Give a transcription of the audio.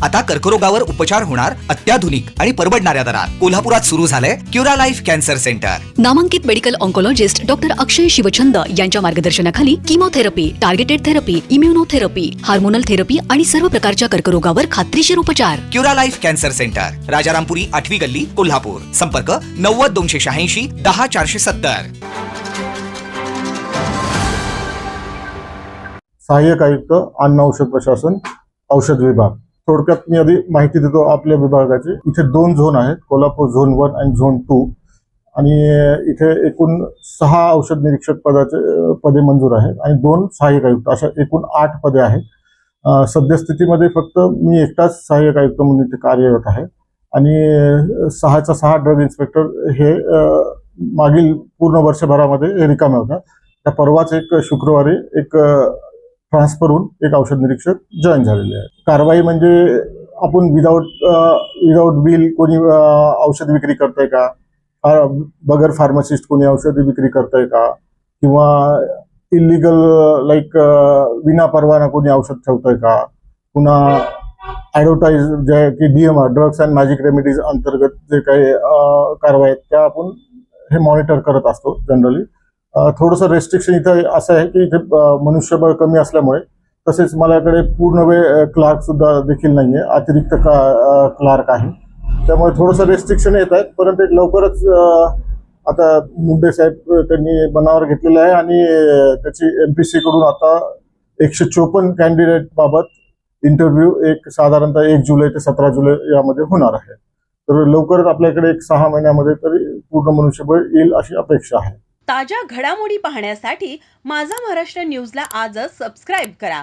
आता कर्करोगावर उपचार होणार अत्याधुनिक आणि परवडणाऱ्या दरात. कोल्हापुरात सुरू झालंय क्युरा लाईफ कॅन्सर सेंटर. नामांकित medical oncologist doctor Akshay Shivchand यांच्या मार्गदर्शनाखाली chemotherapy, targeted therapy, immunotherapy, hormonal therapy आणि सर्व प्रकारच्या कर्करोगावर खात्रीशीर उपचार. Cura life cancer centre, Rajarampuri 8वी गल्ली, कोल्हापूर. संपर्क 90 286 10 470. सहाय्यक आयुक्त अन्न औषध प्रशासन औषध विभाग. थोडक्यात मी आधी माहिती देतो आपल्या विभागाची. इथे 2 झोन आहेत, कोल्हापूर झोन 1 आणि झोन 2. आणि इथे एकूण 6 औषध निरीक्षक पदे मंजूर आहेत आणि 2 सहाय्यक आयुक्त, अशा एकूण 8 पदे आहेत. सद्यस्थितीमध्ये फक्त मी एकटाच सहाय्यक आयुक्त म्हणून इथे कार्यरत आहे आणि 6च्या 6 ड्रग इन्स्पेक्टर हे मागील पूर्ण वर्षभरामध्ये रिकामे होता. त्या परवाच एक शुक्रवारी एक ट्रान्सफर होऊन एक औषध निरीक्षक जॉईन झालेले आहे. कारवाई म्हणजे आपण विदाऊट बिल कोणी औषध विक्री करताय का, बगर फार्मासिस्ट कोणी औषध विक्री करताय का, किंवा इलिगल लाईक विना परवाना कोणी औषध ठेवतंय का, पुन्हा ऍडव्हर्टाईज जे की DMR drugs and magic remedies अंतर्गत जे काही कारवाई आहेत त्या आपण हे मॉनिटर करत असतो जनरली. थोडंसं रेस्ट्रिक्शन इथं असं आहे की इथे मनुष्यबळ कमी असल्यामुळे, तसेच माझ्याकडे पूर्ण वेळ क्लार्क सुद्धा देखील नाहीये, अतिरिक्त क्लार्क आहे, त्यामुळे थोडंसं रेस्ट्रिक्शन येत आहेत. परंतु एक लवकरच आता मुंडे साहेब त्यांनी बनावर घेतलेलं आहे आणि त्याची MPC कडून आता 154 कॅन्डिडेट बाबत इंटरव्ह्यू एक साधारणतः 1 जुलै ते 17 जुलै यामध्ये होणार आहे. तर लवकरच आपल्याकडे एक 6 महिन्यामध्ये तरी पूर्ण मनुष्यबळ येईल अशी अपेक्षा आहे. ताज्या घडामोडी पाहण्यासाठी माझा महाराष्ट्र न्यूजला आजच सबस्क्राईब करा.